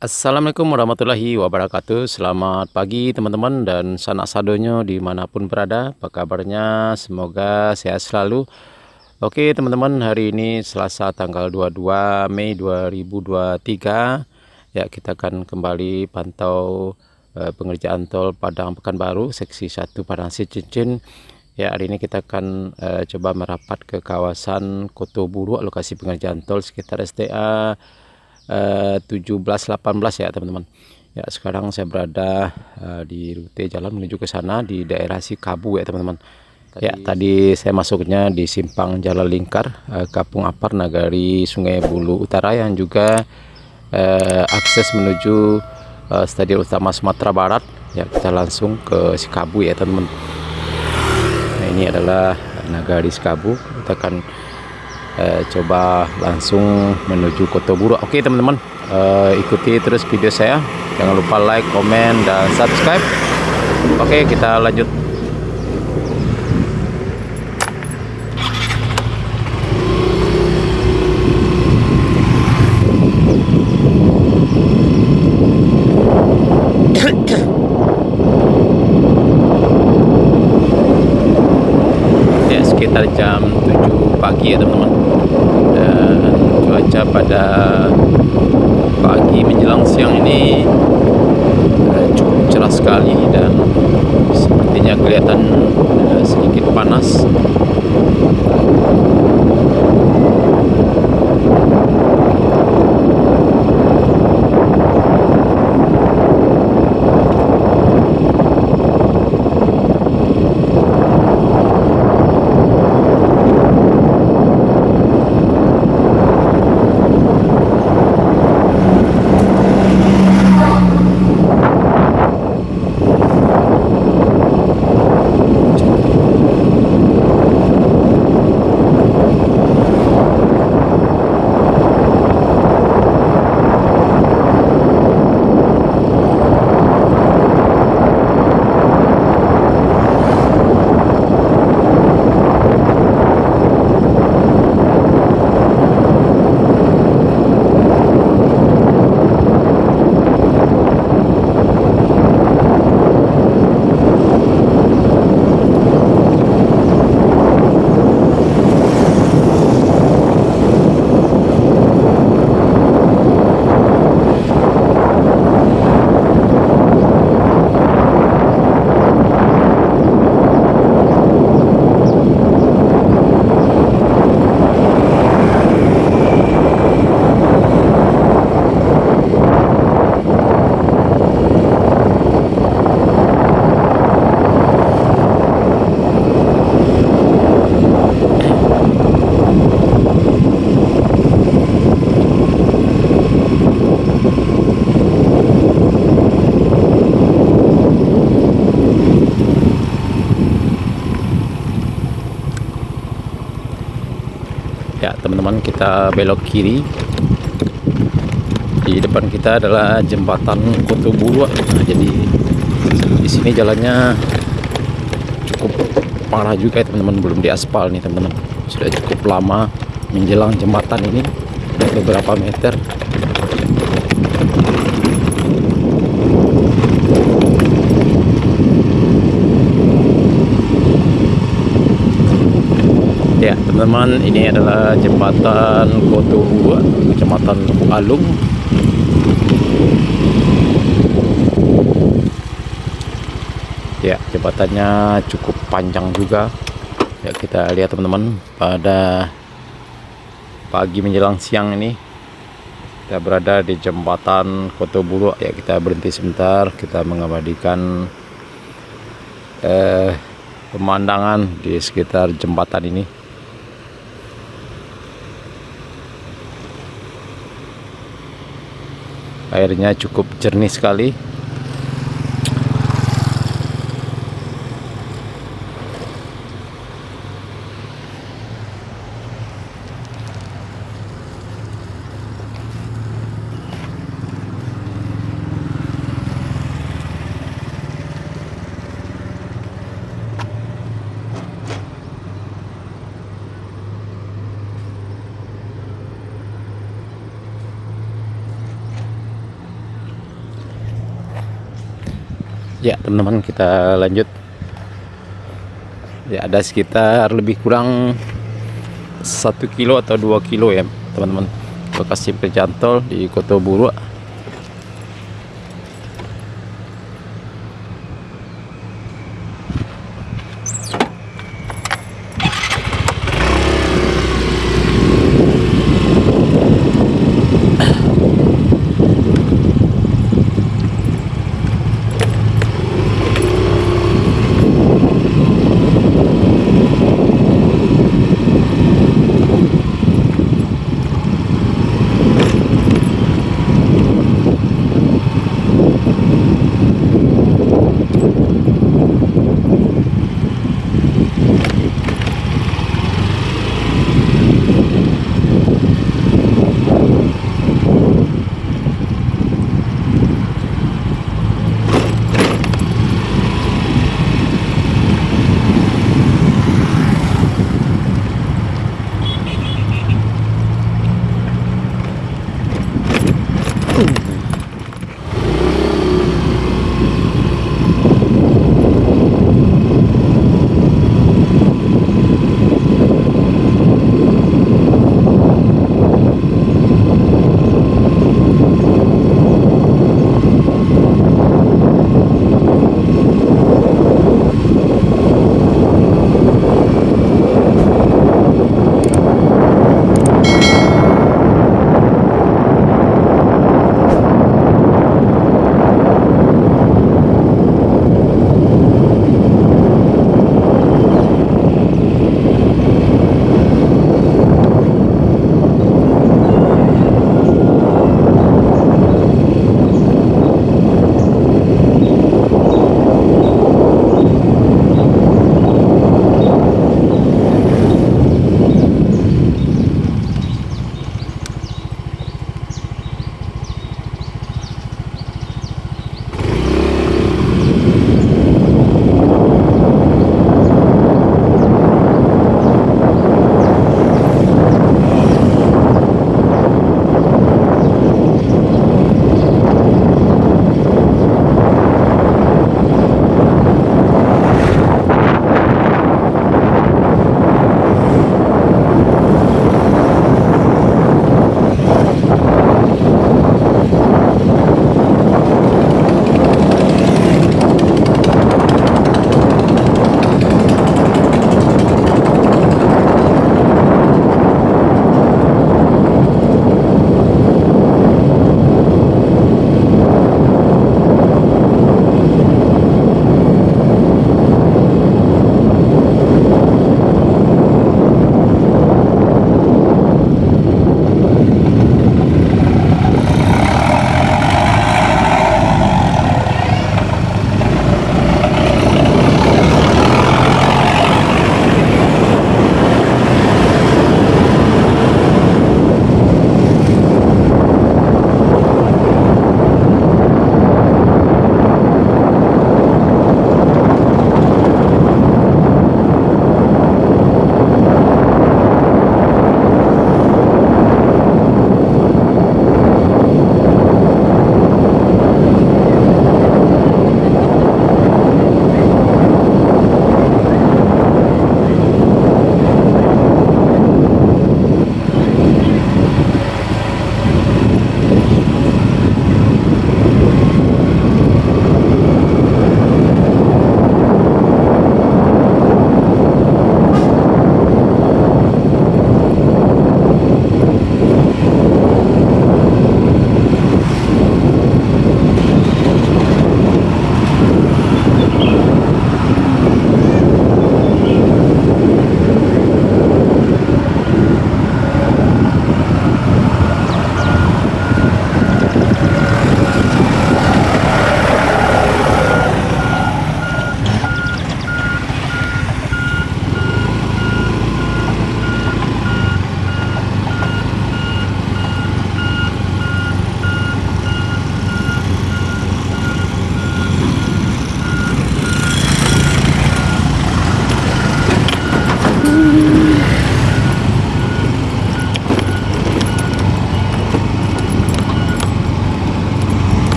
Assalamualaikum warahmatullahi wabarakatuh. Selamat pagi teman-teman dan sanak sadonyo dimanapun berada. Apa kabarnya? Semoga sehat selalu. Oke teman-teman, hari ini Selasa tanggal 22 Mei 2023. Ya, kita akan kembali pantau pengerjaan tol Padang Pekanbaru seksi 1 Padang Cincin. Ya, hari ini kita akan coba merapat ke kawasan Kotoburu, lokasi pengerjaan tol sekitar STA 17-18 ya teman-teman. Ya, sekarang saya berada di rute jalan menuju ke sana di daerah Sikabu ya teman-teman. Ya, tadi saya masuknya di simpang Jalan Lingkar, Kampung Apar, Nagari Sungai Bulu Utara, yang juga akses menuju Stadion Utama Sumatera Barat. Ya, kita langsung ke Sikabu ya teman-teman. Nah, ini adalah Nagari Sikabu. Kita akan coba langsung menuju Kotoburu. Oke teman-teman, ikuti terus video saya, jangan lupa like, komen, dan subscribe. Oke, kita lanjut. Ya, sekitar jam 7 pagi ya teman-teman, dan cuaca pada pagi menjelang siang ini cukup cerah sekali, dan sepertinya kelihatan sedikit panas. Ya teman-teman, kita belok kiri. Di depan kita adalah jembatan Kotoburu. Nah, jadi di sini jalannya cukup parah juga ya teman-teman, belum diaspal nih teman-teman. Sudah cukup lama menjelang jembatan ini, beberapa meter. Ya teman-teman, ini adalah jembatan Kotoburu, Kecamatan Alung. Ya, jembatannya cukup panjang juga. Ya, kita lihat teman-teman, pada pagi menjelang siang ini kita berada di jembatan Kotoburu. Ya, kita berhenti sebentar, kita mengabadikan pemandangan di sekitar jembatan ini. Airnya cukup jernih sekali. Ya teman-teman, kita lanjut. Ya ada sekitar lebih kurang 1 kilo atau 2 kilo ya teman-teman, lokasi pekerjaan tol di Kota Buru.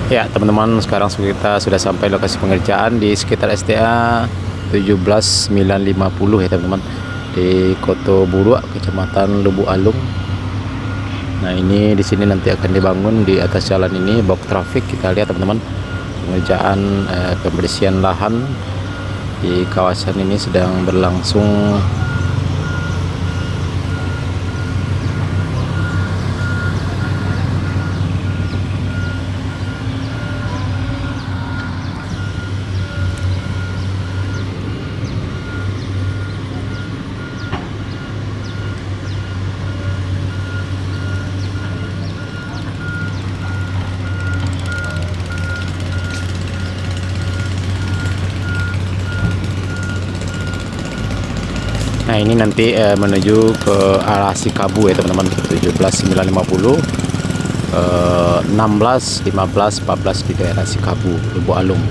Ya teman-teman, sekarang kita sudah sampai lokasi pengerjaan di sekitar STA 17950 ya teman-teman, di Koto Buruk, Kecamatan Lubuk Alung. Nah ini di sini nanti akan dibangun di atas jalan ini box traffic. Kita lihat teman-teman, pengerjaan pembersihan lahan di kawasan ini sedang berlangsung. Nah ini nanti menuju ke arah Sikabu ya teman-teman, 17950, 16, 15, 14 di daerah Sikabu, Lubuk Alung.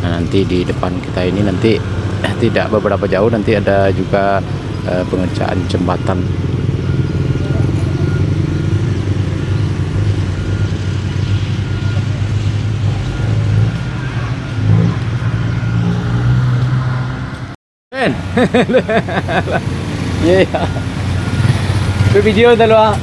Nah nanti di depan kita ini nanti tidak beberapa jauh nanti ada juga pengerjaan jembatan. Iya, video dalawa.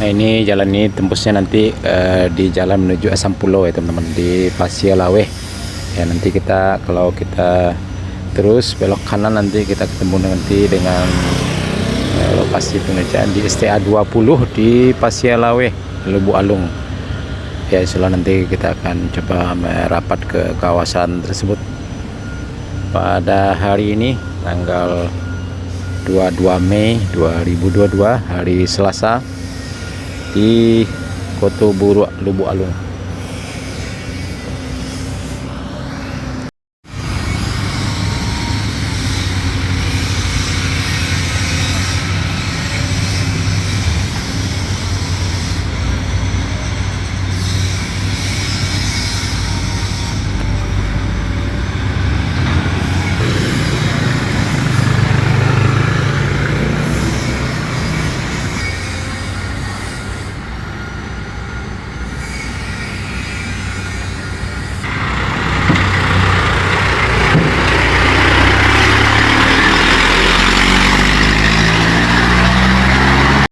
Nah ini jalan ini tembusnya nanti di jalan menuju Asam Pulau ya teman-teman, di Pasir Laweh ya. Nanti kita kalau kita terus belok kanan nanti kita ketemu nanti dengan lokasi pengerjaan di STA 20 di Pasir Laweh, Lubuk Alung ya. Insya Allah nanti kita akan coba merapat ke kawasan tersebut pada hari ini tanggal 22 Mei 2022 hari Selasa di Koto Buruk, Lubuk Alung.